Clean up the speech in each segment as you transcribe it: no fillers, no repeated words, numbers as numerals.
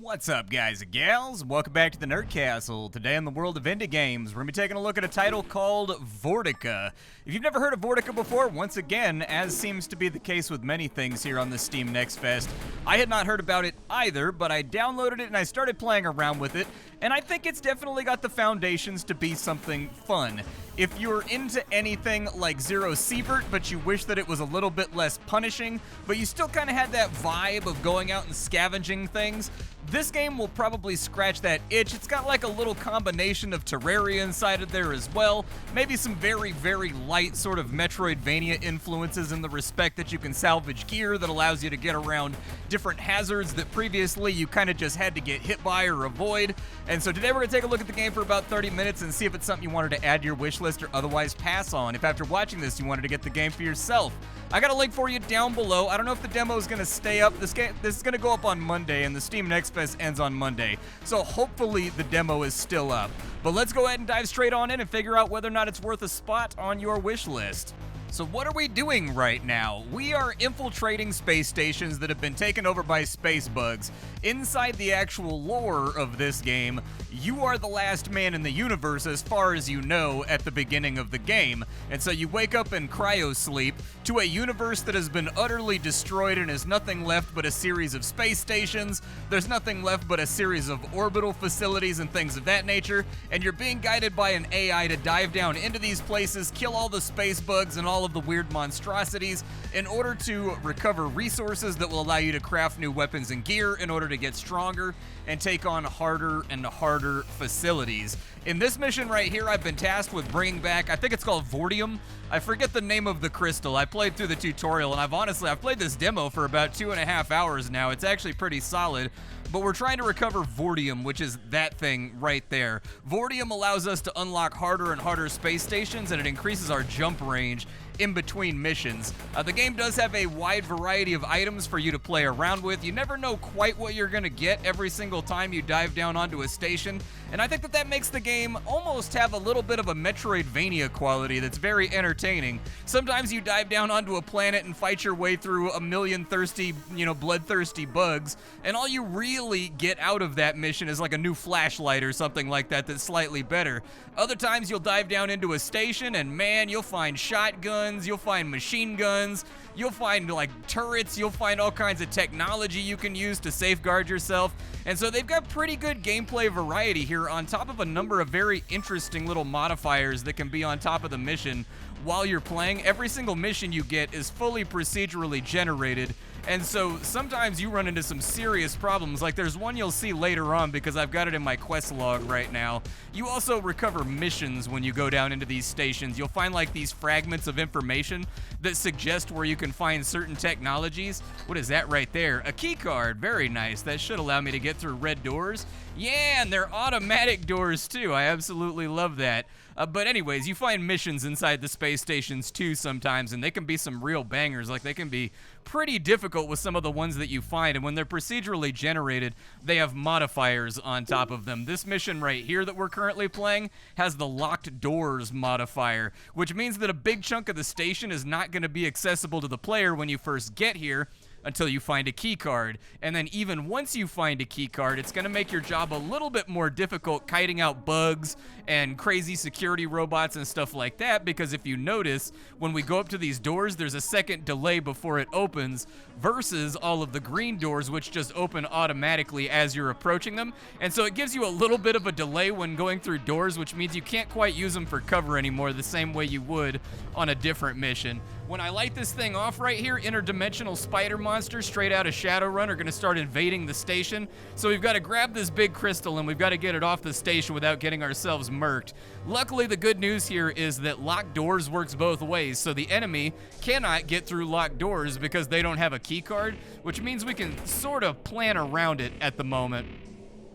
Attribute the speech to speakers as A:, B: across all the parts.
A: What's up, guys and gals? Welcome back to the Nerd Castle. Today in the world of indie games, we're going to be taking a look at a title called Vortica. If you've never heard of Vortica before, once again, as seems to be the case with many things here on the Steam Next Fest, I had not heard about it either, but I downloaded it and I started playing around with it, and I think it's definitely got the foundations to be something fun. If you're into anything like Zero Sievert, but you wish that it was a little bit less punishing, but you still kind of had that vibe of going out and scavenging things, this game will probably scratch that itch. It's got like a little combination of Terraria inside of there as well. Maybe some very, very light sort of Metroidvania influences in the respect that you can salvage gear that allows you to get around different hazards that previously you kind of just had to get hit by or avoid. And so today we're going to take a look at the game for about 30 minutes and see if it's something you wanted to add to your wish list or otherwise pass on. If after watching this you wanted to get the game for yourself, I got a link for you down below. I don't know if the demo is going to stay up. This is going to go up on Monday, and the Steam Next Fest ends on Monday. So hopefully the demo is still up. But let's go ahead and dive straight on in and figure out whether or not it's worth a spot on your wish list. So what are we doing right now? We are infiltrating space stations that have been taken over by space bugs. Inside the actual lore of this game, you are the last man in the universe as far as you know at the beginning of the game. And so you wake up in cryosleep to a universe that has been utterly destroyed and is nothing left but a series of space stations. There's nothing left but a series of orbital facilities and things of that nature. And you're being guided by an AI to dive down into these places, kill all the space bugs and all of the weird monstrosities in order to recover resources that will allow you to craft new weapons and gear in order to get stronger and take on harder and harder facilities. In this mission right here, I've been tasked with bringing back, I think it's called Vortium. I forget the name of the crystal. I played through the tutorial, and I've played this demo for about 2.5 hours now. It's actually pretty solid. But we're trying to recover Vortium, which is that thing right there. Vortium allows us to unlock harder and harder space stations, and it increases our jump range in between missions. The game does have a wide variety of items for you to play around with. You never know quite what you're going to get every single time you dive down onto a station, and I think that makes the game almost have a little bit of a Metroidvania quality that's very entertaining. Sometimes you dive down onto a planet and fight your way through a million thirsty, bloodthirsty bugs, and all you really get out of that mission is like a new flashlight or something like that that's slightly better. Other times you'll dive down into a station and man, you'll find shotguns, you'll find machine guns, you'll find like turrets, you'll find all kinds of technology you can use to safeguard yourself. And so they've got pretty good gameplay variety here on top of a number of very interesting little modifiers that can be on top of the mission while you're playing. Every single mission you get is fully procedurally generated. And so sometimes you run into some serious problems, like there's one you'll see later on because I've got it in my quest log right now. You also recover missions when you go down into these stations. You'll find like these fragments of information that suggest where you can find certain technologies. What is that right there? A key card, very nice. That should allow me to get through red doors. Yeah, and they're automatic doors too. I absolutely love that. But anyways, you find missions inside the space stations too sometimes, and they can be some real bangers. Like they can be pretty difficult with some of the ones that you find, and when they're procedurally generated, they have modifiers on top of them. This mission right here that we're currently playing has the locked doors modifier, which means that a big chunk of the station is not going to be accessible to the player when you first get here until you find a key card. And then even once you find a key card, it's going to make your job a little bit more difficult kiting out bugs and crazy security robots and stuff like that, because if you notice, when we go up to these doors, there's a second delay before it opens versus all of the green doors, which just open automatically as you're approaching them. And so it gives you a little bit of a delay when going through doors, which means you can't quite use them for cover anymore the same way you would on a different mission. When I light this thing off right here, interdimensional spider monsters straight out of Shadowrun are going to start invading the station. So we've got to grab this big crystal and we've got to get it off the station without getting ourselves murked. Luckily, the good news here is that locked doors works both ways. So the enemy cannot get through locked doors because they don't have a key card, which means we can sort of plan around it at the moment.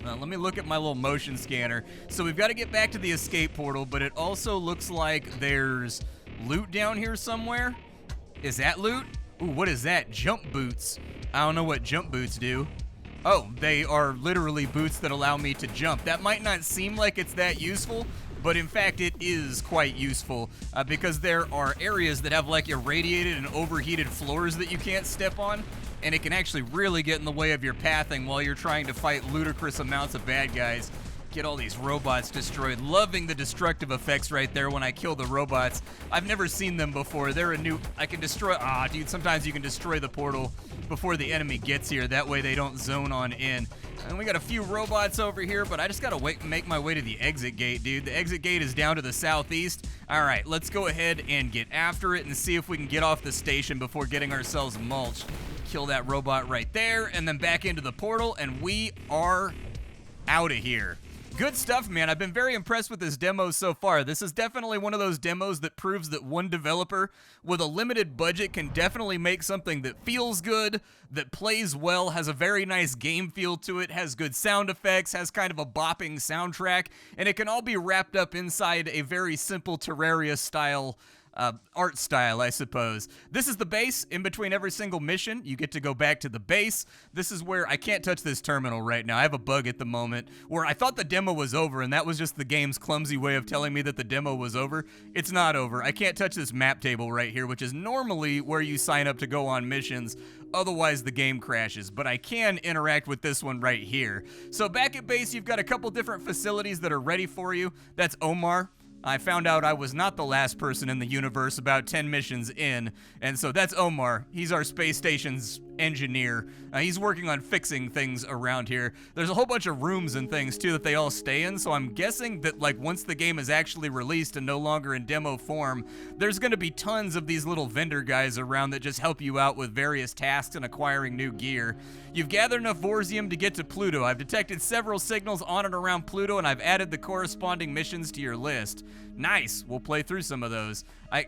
A: Let me look at my little motion scanner. So we've got to get back to the escape portal, but it also looks like there's loot down here somewhere. Is that loot? Ooh, what is that? Jump boots. I don't know what jump boots do. Oh, they are literally boots that allow me to jump. That might not seem like it's that useful, but in fact it is quite useful because there are areas that have like irradiated and overheated floors that you can't step on. and it can actually really get in the way of your pathing while you're trying to fight ludicrous amounts of bad guys. Get all these robots destroyed. Loving the destructive effects right there when I kill the robots. I've never seen them before. They're a new... I can destroy... dude, sometimes you can destroy the portal before the enemy gets here. That way they don't zone on in. And we got a few robots over here, but I just gotta make my way to the exit gate, dude. The exit gate is down to the southeast. All right, let's go ahead and get after it and see if we can get off the station before getting ourselves mulched. Kill that robot right there, and then back into the portal, and we are out of here. Good stuff, man. I've been very impressed with this demo so far. This is definitely one of those demos that proves that one developer with a limited budget can definitely make something that feels good, that plays well, has a very nice game feel to it, has good sound effects, has kind of a bopping soundtrack, and it can all be wrapped up inside a very simple Terraria style art style, I suppose. This is the base. In between every single mission, you get to go back to the base. This is where I can't touch this terminal right now. I have a bug at the moment where I thought the demo was over, and that was just the game's clumsy way of telling me that the demo was over. It's not over. I can't touch this map table right here, which is normally where you sign up to go on missions. Otherwise, the game crashes, but I can interact with this one right here. So back at base, you've got a couple different facilities that are ready for you. That's Omar. I found out I was not the last person in the universe about 10 missions in, and so that's Omar. He's our space station's engineer. He's working on fixing things around here. There's a whole bunch of rooms and things too that they all stay in, so I'm guessing that like once the game is actually released and no longer in demo form, there's going to be tons of these little vendor guys around that just help you out with various tasks and acquiring new gear. You've gathered enough Vorzium to get to Pluto. I've detected several signals on and around Pluto, and I've added the corresponding missions to your list. Nice. We'll play through some of those.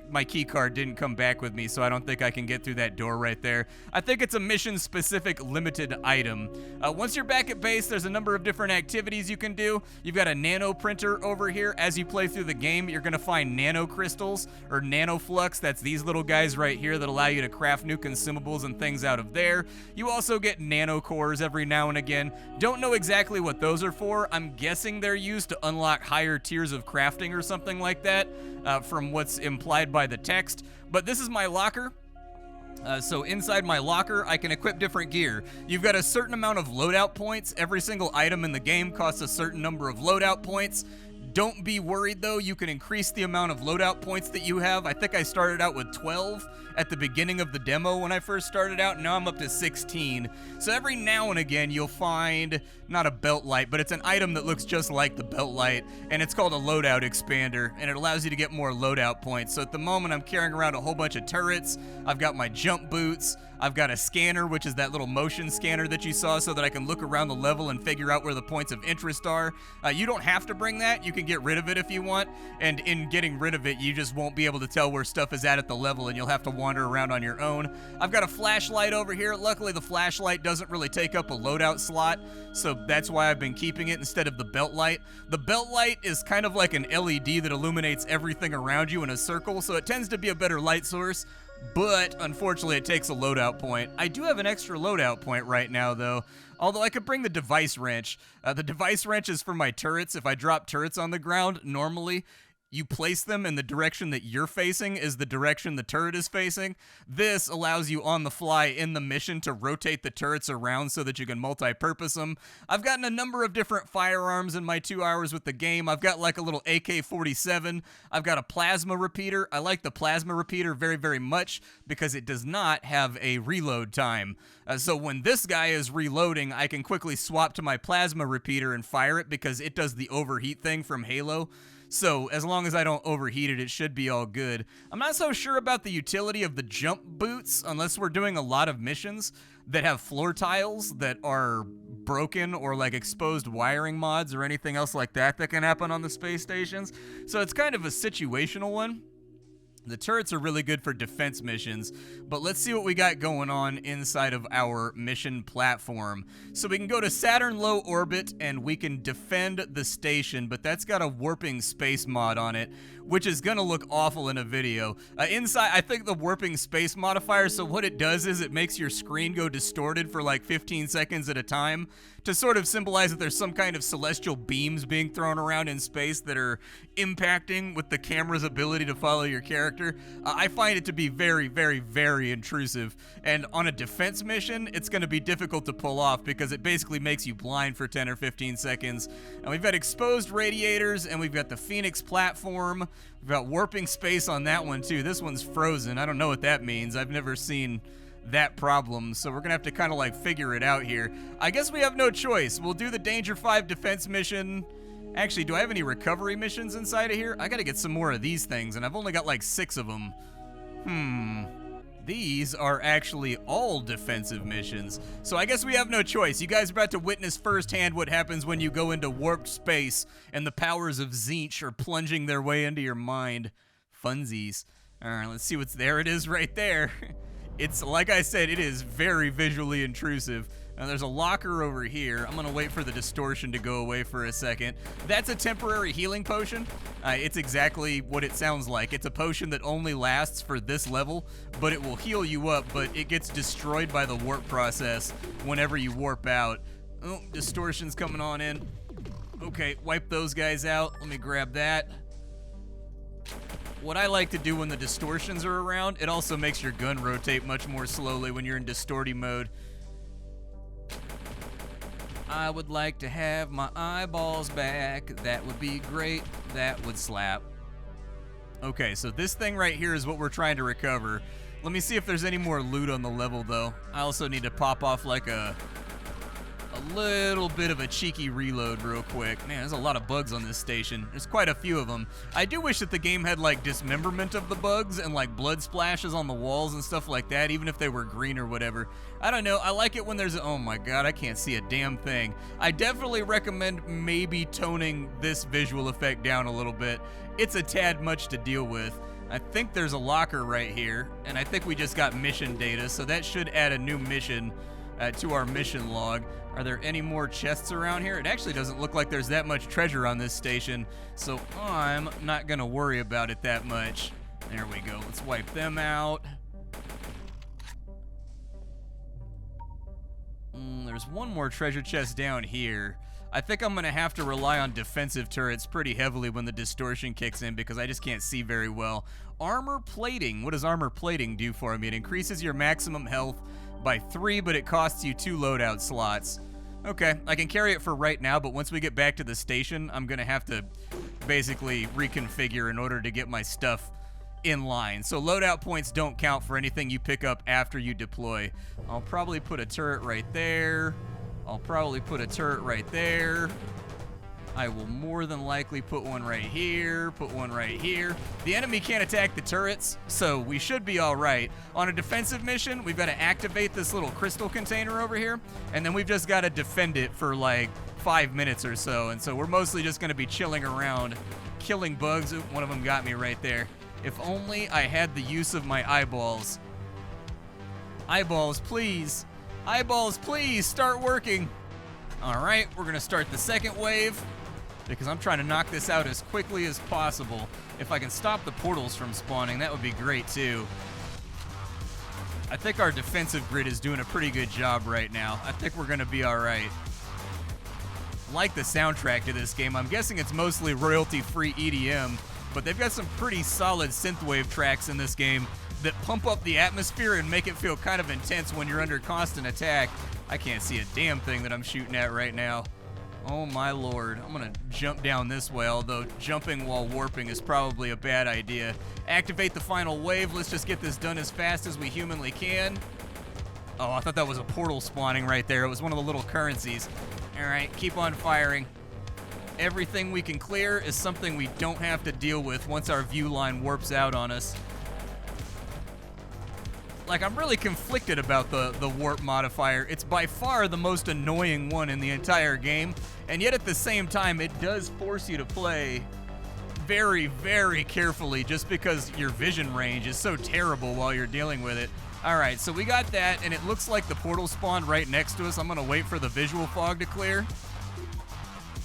A: My key card didn't come back with me, so I don't think I can get through that door right there. I think it's a mission-specific limited item. Once you're back at base, there's a number of different activities you can do. You've got a nano printer over here. As you play through the game, you're going to find nano crystals or nanoflux. That's these little guys right here that allow you to craft new consumables and things out of there. You also get nano cores every now and again. Don't know exactly what those are for. I'm guessing they're used to unlock higher tiers of crafting or something like that, from what's implied by the text. But this is my locker. So inside my locker, I can equip different gear. You've got a certain amount of loadout points. Every single item in the game costs a certain number of loadout points. Don't be worried though, you can increase the amount of loadout points that you have. I think I started out with 12 at the beginning of the demo when I first started out, and now I'm up to 16. So every now and again you'll find, not a belt light, but it's an item that looks just like the belt light, and it's called a loadout expander, and it allows you to get more loadout points. So at the moment I'm carrying around a whole bunch of turrets. I've got my jump boots. I've got a scanner, which is that little motion scanner that you saw so that I can look around the level and figure out where the points of interest are. You don't have to bring that. You can get rid of it if you want, and in getting rid of it, you just won't be able to tell where stuff is at the level, and you'll have to wander around on your own. I've got a flashlight over here. Luckily, the flashlight doesn't really take up a loadout slot, so that's why I've been keeping it instead of the belt light. The belt light is kind of like an LED that illuminates everything around you in a circle, so it tends to be a better light source. But unfortunately, it takes a loadout point. I do have an extra loadout point right now, though. Although I could bring the device wrench. The device wrench is for my turrets. If I drop turrets on the ground, normally you place them in the direction that you're facing is the direction the turret is facing. This allows you on the fly in the mission to rotate the turrets around so that you can multi-purpose them. I've gotten a number of different firearms in my 2 hours with the game. I've got like a little AK-47. I've got a plasma repeater. I like the plasma repeater very, very much because it does not have a reload time. So when this guy is reloading, I can quickly swap to my plasma repeater and fire it because it does the overheat thing from Halo. So as long as I don't overheat it, it should be all good. I'm not so sure about the utility of the jump boots unless we're doing a lot of missions that have floor tiles that are broken or like exposed wiring mods or anything else like that that can happen on the space stations. So it's kind of a situational one. The turrets are really good for defense missions, but let's see what we got going on inside of our mission platform. So we can go to Saturn low orbit and we can defend the station, but that's got a warping space mod on it, which is gonna look awful in a video. Inside, I think the warping space modifier, so what it does is it makes your screen go distorted for like 15 seconds at a time to sort of symbolize that there's some kind of celestial beams being thrown around in space that are impacting with the camera's ability to follow your character. character, I find it to be very, very, very intrusive. And on a defense mission, it's going to be difficult to pull off because it basically makes you blind for 10 or 15 seconds. And we've got exposed radiators, and we've got the Phoenix platform. We've got warping space on that one, too. This one's frozen. I don't know what that means. I've never seen that problem, so we're gonna have to kind of like figure it out here. I guess we have no choice. We'll do the Danger 5 defense mission. Actually, do I have any recovery missions inside of here? I gotta get some more of these things, and I've only got like 6 of them. These are actually all defensive missions, so I guess we have no choice. You guys are about to witness firsthand what happens when you go into warped space and the powers of Tzeentch are plunging their way into your mind. Funsies. All right, let's see what's there. It is right there. It's, like I said, it is very visually intrusive. Now, there's a locker over here. I'm gonna wait for the distortion to go away for a second. That's a temporary healing potion. It's exactly what it sounds like. It's a potion that only lasts for this level, but it will heal you up, but it gets destroyed by the warp process whenever you warp out. Oh, distortion's coming on in. Okay, wipe those guys out. Let me grab that. What I like to do when the distortions are around, it also makes your gun rotate much more slowly when you're in distorty mode. I would like to have my eyeballs back. That would be great. That would slap. Okay, so this thing right here is what we're trying to recover. Let me see if there's any more loot on the level, though. I also need to pop off like a little bit of a cheeky reload real quick. Man, there's a lot of bugs on this station. There's quite a few of them. I do wish that the game had like dismemberment of the bugs and like blood splashes on the walls and stuff like that, even if they were green or whatever. I don't know. I like it when there's oh my god, I can't see a damn thing. I definitely recommend maybe toning this visual effect down a little bit. It's a tad much to deal with. I think there's a locker right here, and I think we just got mission data, so that should add a new mission to our mission log. Are there any more chests around here? It actually doesn't look like there's that much treasure on this station, so I'm not gonna worry about it that much. There we go. Let's wipe them out. There's one more treasure chest down here. I think I'm gonna have to rely on defensive turrets pretty heavily when the distortion kicks in because I just can't see very well. Armor plating. What does armor plating do for me? It increases your maximum health by 3, but it costs you 2 loadout slots. Okay, I can carry it for right now, but once we get back to the station, I'm gonna have to basically reconfigure in order to get my stuff in line. So loadout points don't count for anything you pick up after you deploy. I'll probably put a turret right there. I'll probably put a turret right there. I will more than likely put one right here, put one right here. The enemy can't attack the turrets, so we should be all right. On a defensive mission, we've got to activate this little crystal container over here, and then we've just got to defend it for like 5 minutes or so. And so we're mostly just going to be chilling around, killing bugs. Ooh, one of them got me right there. If only I had the use of my eyeballs. Eyeballs, please. Eyeballs, please, start working. All right, we're going to start the second wave, because I'm trying to knock this out as quickly as possible. If I can stop the portals from spawning, that would be great too. I think our defensive grid is doing a pretty good job right now. I think we're gonna be all right. Like the soundtrack to this game, I'm guessing it's mostly royalty-free EDM, but they've got some pretty solid synthwave tracks in this game that pump up the atmosphere and make it feel kind of intense when you're under constant attack. I can't see a damn thing that I'm shooting at right now. Oh my lord, I'm gonna jump down this way, although jumping while warping is probably a bad idea. Activate the final wave, let's just get this done as fast as we humanly can. Oh, I thought that was a portal spawning right there. It was one of the little currencies. All right, keep on firing. Everything we can clear is something we don't have to deal with once our view line warps out on us. Like, I'm really conflicted about the warp modifier. It's by far the most annoying one in the entire game, and yet at the same time, it does force you to play very, very carefully just because your vision range is so terrible while you're dealing with it. All right, so we got that, and it looks like the portal spawned right next to us. I'm gonna wait for the visual fog to clear.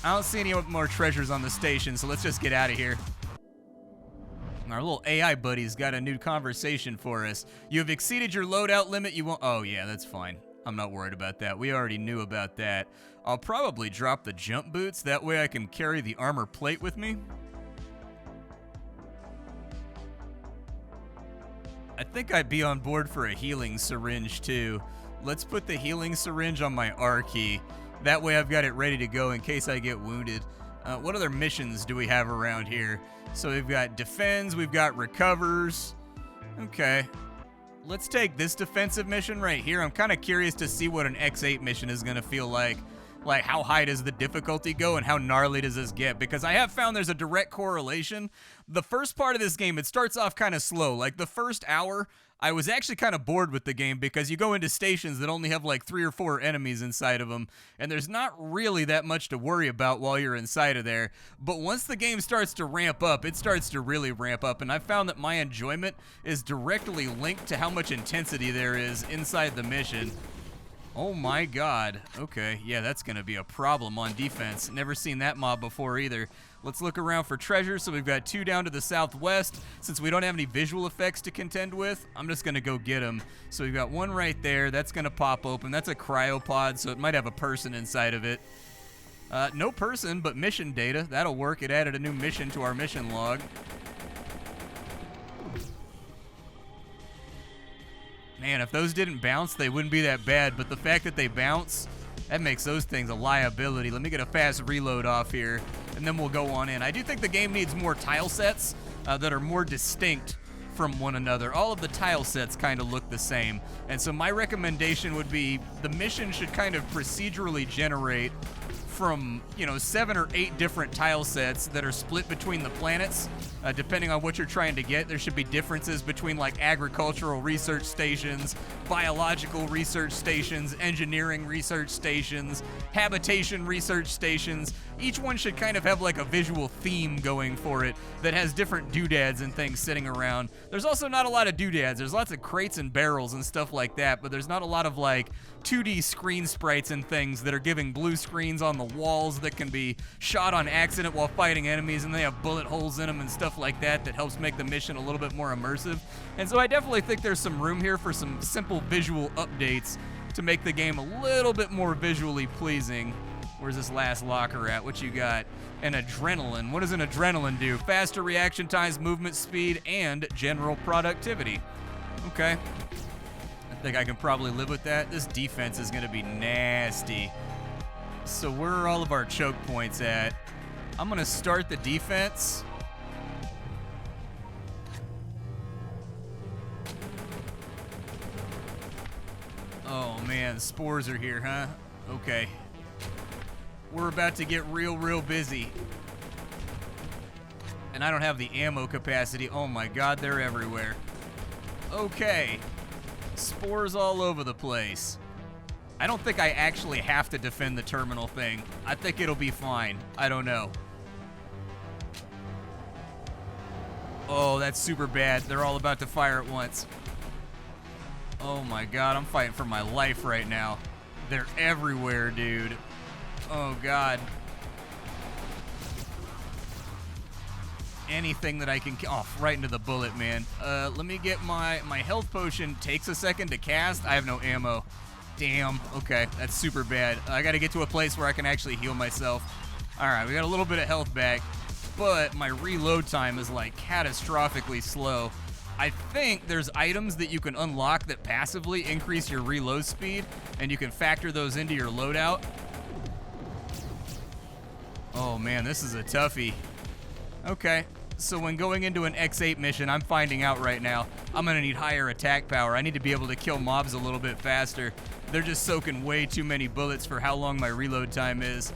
A: I don't see any more treasures on the station, so let's just get out of here. Our little AI buddy's got a new conversation for us. You have exceeded your loadout limit. You won't. Oh, yeah, that's fine. I'm not worried about that. We already knew about that. I'll probably drop the jump boots. That way I can carry the armor plate with me. I think I'd be on board for a healing syringe too. Let's put the healing syringe on my R key. That way I've got it ready to go in case I get wounded. What other missions do we have around here? So we've got defends, we've got recovers. Okay. Let's take this defensive mission right here. I'm kind of curious to see what an X8 mission is going to feel like. Like, how high does the difficulty go and how gnarly does this get? Because I have found there's a direct correlation. The first part of this game, it starts off kind of slow. Like, the first hour, I was actually kind of bored with the game because you go into stations that only have like 3 or 4 enemies inside of them, and there's not really that much to worry about while you're inside of there. But once the game starts to ramp up, it starts to really ramp up, and I found that my enjoyment is directly linked to how much intensity there is inside the mission. Oh my god. Okay, yeah, that's gonna be a problem on defense. Never seen that mob before either. Let's look around for treasure. So we've got 2 down to the southwest. Since we don't have any visual effects to contend with, I'm just gonna go get them. So we've got 1 right there. That's gonna pop open. That's a cryopod, so it might have a person inside of it. No person, but mission data. That'll work. It added a new mission to our mission log. Man, if those didn't bounce, they wouldn't be that bad, but the fact that they bounce, that makes those things a liability. Let me get a fast reload off here, and then we'll go on in. I do think the game needs more tile sets that are more distinct from one another. All of the tile sets kind of look the same, and so my recommendation would be the mission should kind of procedurally generate from, 7 or 8 different tile sets that are split between the planets. Depending on what you're trying to get, there should be differences between like agricultural research stations, biological research stations, engineering research stations, habitation research stations. Each one should kind of have like a visual theme going for it that has different doodads and things sitting around. There's also not a lot of doodads. There's lots of crates and barrels and stuff like that, but there's not a lot of like 2D screen sprites and things that are giving blue screens on the walls that can be shot on accident while fighting enemies, and they have bullet holes in them and stuff like that helps make the mission a little bit more immersive. And so I definitely think there's some room here for some simple visual updates to make the game a little bit more visually pleasing. Where's this last locker at? What you got? An adrenaline. What does an adrenaline do? Faster reaction times, movement speed, and general productivity. Okay. I think I can probably live with that. This defense is going to be nasty. So where are all of our choke points at? I'm going to start the defense. Oh man, spores are here, huh? Okay. We're about to get real busy. And I don't have the ammo capacity. Oh my god, they're everywhere. Okay. Spores all over the place. I don't think I actually have to defend the terminal thing. I think it'll be fine. I don't know. Oh, that's super bad. They're all about to fire at once. Oh my god, I'm fighting for my life right now. They're everywhere, dude. Oh god. Anything that I can... Oh, right into the bullet, man. Let me get my health potion. Takes a second to cast. I have no ammo. Damn. Okay, that's super bad. I gotta get to a place where I can actually heal myself. Alright, we got a little bit of health back, but my reload time is like catastrophically slow. I think there's items that you can unlock that passively increase your reload speed, and you can factor those into your loadout. Oh man, this is a toughie. Okay, so when going into an X8 mission, I'm finding out right now, I'm gonna need higher attack power. I need to be able to kill mobs a little bit faster. They're just soaking way too many bullets for how long my reload time is.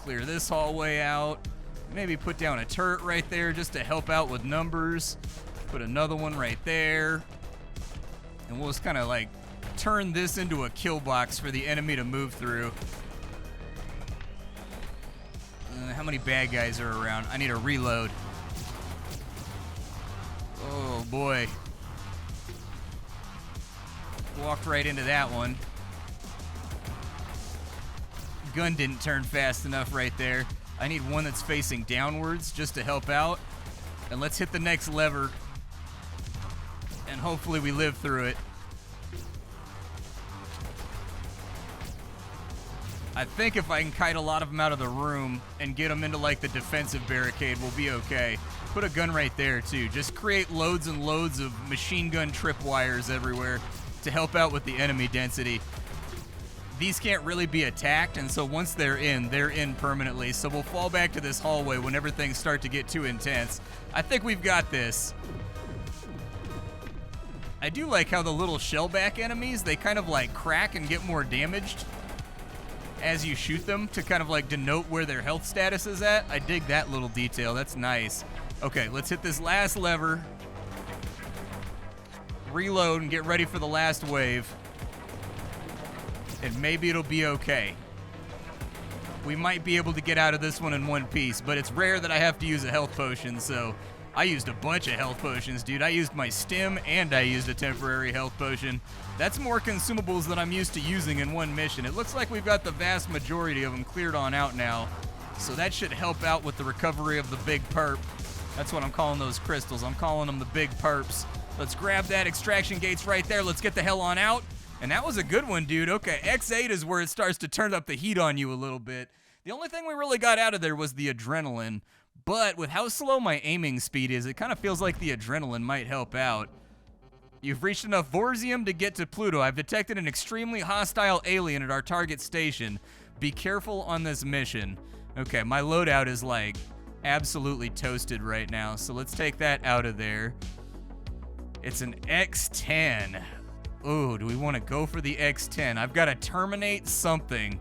A: Clear this hallway out. Maybe put down a turret right there just to help out with numbers. Put another one right there. And we'll just kind of like turn this into a kill box for the enemy to move through. How many bad guys are around? I need a reload. Oh boy. Walked right into that one. Gun didn't turn fast enough right there. I need one that's facing downwards just to help out. And let's hit the next lever. And hopefully we live through it. I think if I can kite a lot of them out of the room and get them into like the defensive barricade, we'll be okay. Put a gun right there, too. Just create loads and loads of machine gun tripwires everywhere to help out with the enemy density. These can't really be attacked, and so once they're in permanently. So we'll fall back to this hallway whenever things start to get too intense. I think we've got this. I do like how the little shellback enemies, they kind of like crack and get more damaged as you shoot them to kind of like denote where their health status is at. I dig that little detail. That's nice. Okay, let's hit this last lever. Reload and get ready for the last wave. And maybe it'll be okay. We might be able to get out of this one in one piece, but it's rare that I have to use a health potion, so I used a bunch of health potions, dude. I used my stim and I used a temporary health potion. That's more consumables than I'm used to using in one mission. It looks like we've got the vast majority of them cleared on out now, so that should help out with the recovery of the big perp. That's what I'm calling those crystals. I'm calling them the big perps. Let's grab that. Extraction gate's right there. Let's get the hell on out. And that was a good one, dude. Okay, X8 is where it starts to turn up the heat on you a little bit. The only thing we really got out of there was the adrenaline. But with how slow my aiming speed is, it kind of feels like the adrenaline might help out. You've reached enough Vorzium to get to Pluto. I've detected an extremely hostile alien at our target station. Be careful on this mission. Okay, my loadout is like absolutely toasted right now, so let's take that out of there. It's an X10. Ooh, do we want to go for the X10? I've got to terminate something.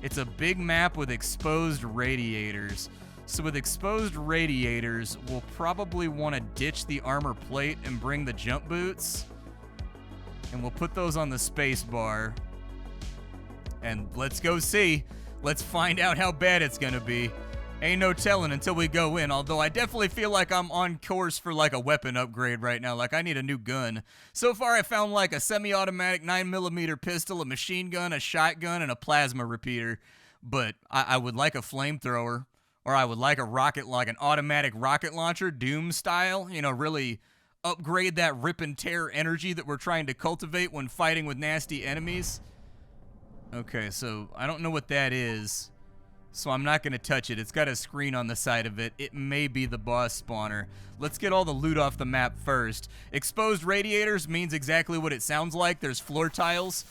A: It's a big map with exposed radiators. So with exposed radiators, we'll probably want to ditch the armor plate and bring the jump boots. And we'll put those on the space bar. And let's go see. Let's find out how bad it's going to be. Ain't no telling until we go in, although I definitely feel like I'm on course for like a weapon upgrade right now. Like I need a new gun. So far I found like a semi-automatic 9mm pistol, a machine gun, a shotgun, and a plasma repeater. But I would like a flamethrower, or I would like a rocket, like an automatic rocket launcher, Doom style, you know, really upgrade that rip and tear energy that we're trying to cultivate when fighting with nasty enemies. Okay, so I don't know what that is. So I'm not going to touch it. It's got a screen on the side of it. It may be the boss spawner. Let's get all the loot off the map first. Exposed radiators means exactly what it sounds like. There's floor tiles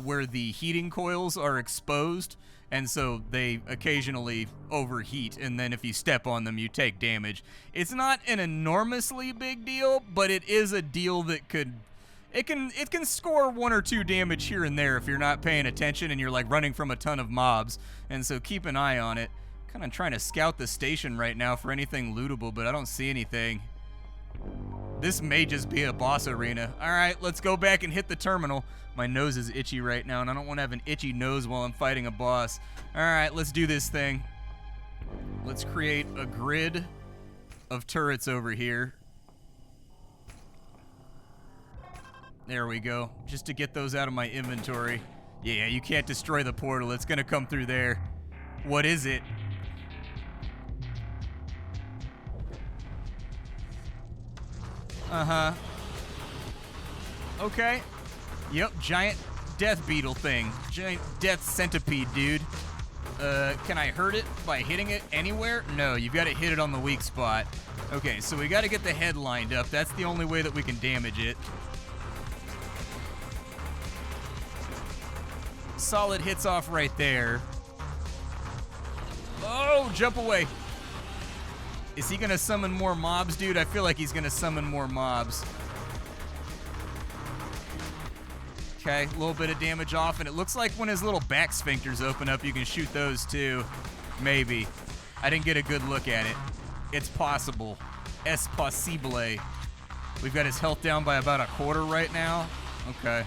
A: where the heating coils are exposed, and so they occasionally overheat, and then if you step on them, you take damage. It's not an enormously big deal, but it is a deal that could... It can score 1 or 2 damage here and there if you're not paying attention and you're like running from a ton of mobs. And so keep an eye on it. Kind of trying to scout the station right now for anything lootable, but I don't see anything. This may just be a boss arena. All right, let's go back and hit the terminal. My nose is itchy right now, and I don't want to have an itchy nose while I'm fighting a boss. All right, let's do this thing. Let's create a grid of turrets over here. There we go, just to get those out of my inventory. Yeah, you can't destroy the portal. It's gonna come through there. What is it? Uh-huh. Okay. Yep, giant death beetle thing. Giant death centipede, dude. Can I hurt it by hitting it anywhere? No, you've got to hit it on the weak spot. Okay, so we got to get the head lined up. That's the only way that we can damage it. Solid hits off right there. Oh, jump away. Is he gonna summon more mobs, dude? I feel like he's gonna summon more mobs. Okay, a little bit of damage off, and it looks like when his little back sphincters open up, you can shoot those too. Maybe. I didn't get a good look at it. It's possible. Es possible. We've got his health down by about 1/4 right now. Okay.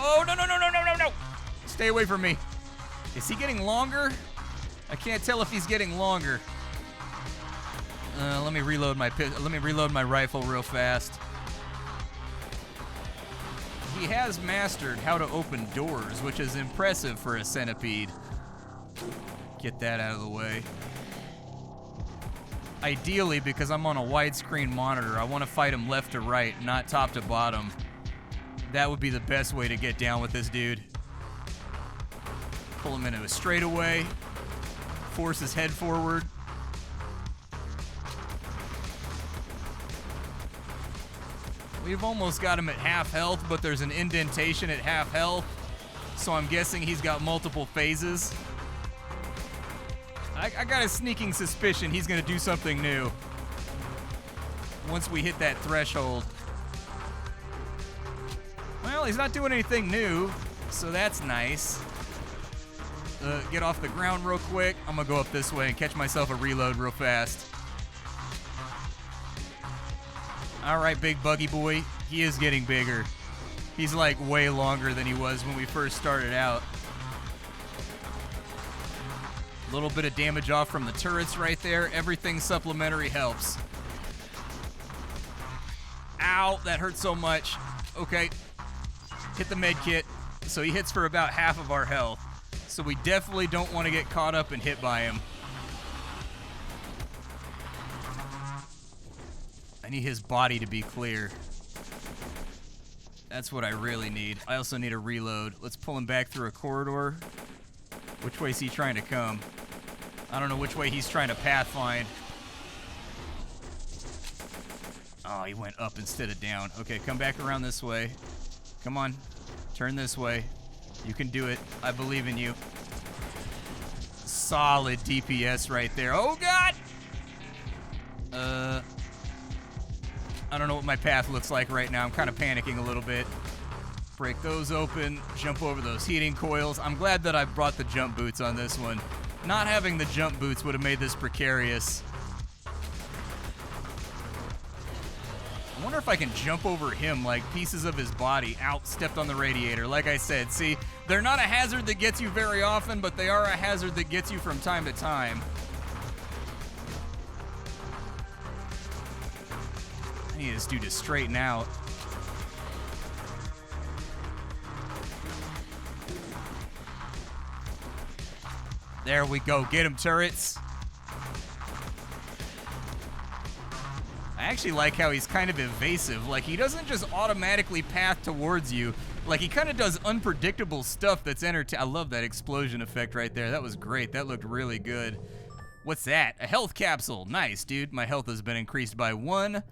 A: Oh, no, no, no, no, no, no, no! Stay away from me. Is he getting longer? I can't tell if he's getting longer. Let me reload my rifle real fast. He has mastered how to open doors, which is impressive for a centipede. Get that out of the way. Ideally, because I'm on a widescreen monitor, I want to fight him left to right, not top to bottom. That would be the best way to get down with this dude. Pull him into a straightaway. force his head forward. We've almost got him at half health, but there's an indentation at half health, so I'm guessing he's got multiple phases. I got a sneaking suspicion he's gonna do something new once we hit that threshold. Well, he's not doing anything new, so that's nice. Get off the ground real quick. I'm gonna go up this way and catch myself a reload real fast. All right, big buggy boy. He is getting bigger. He's like way longer than he was when we first started out. A little bit of damage off from the turrets right there. Everything supplementary helps. Ow, that hurt so much. Okay, hit the med kit. So he hits for about half of our health. So we definitely don't want to get caught up and hit by him. I need his body to be clear. That's what I really need. I also need a reload. Let's pull him back through a corridor. Which way is he trying to come? I don't know which way he's trying to pathfind. Oh, he went up instead of down. Okay, come back around this way. Come on. Turn this way. You can do it. I believe in you. Solid DPS right there. Oh, God! I don't know what my path looks like right now. I'm kind of panicking a little bit. Break those open. Jump over those heating coils. I'm glad that I brought the jump boots on this one. Not having the jump boots would have made this precarious. I wonder if I can jump over him, like pieces of his body out, stepped on the radiator. Like I said, see, they're not a hazard that gets you very often, but they are a hazard that gets you from time to time. I need this dude to straighten out. There we go. Get him, turrets. I actually like how he's kind of evasive. Like, he doesn't just automatically path towards you. Like, he kind of does unpredictable stuff that's entertaining. I love that explosion effect right there. That was great. That looked really good. What's that? A health capsule. Nice, dude. My health has been increased by 1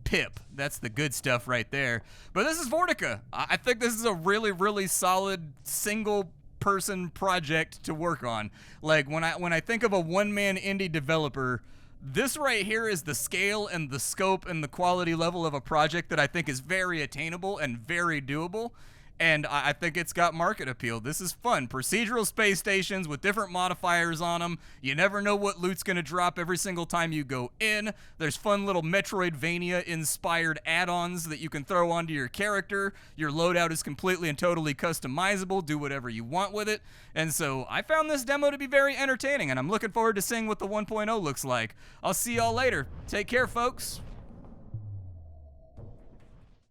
A: pip. That's the good stuff right there. But this is Vortica. I think this is a really, really solid single-person project to work on. Like, when I think of a one-man indie developer, this right here is the scale and the scope and the quality level of a project that I think is very attainable and very doable. And I think it's got market appeal. This is fun. Procedural space stations with different modifiers on them. You never know what loot's going to drop every single time you go in. There's fun little Metroidvania-inspired add-ons that you can throw onto your character. Your loadout is completely and totally customizable. Do whatever you want with it. And so I found this demo to be very entertaining, and I'm looking forward to seeing what the 1.0 looks like. I'll see y'all later. Take care, folks.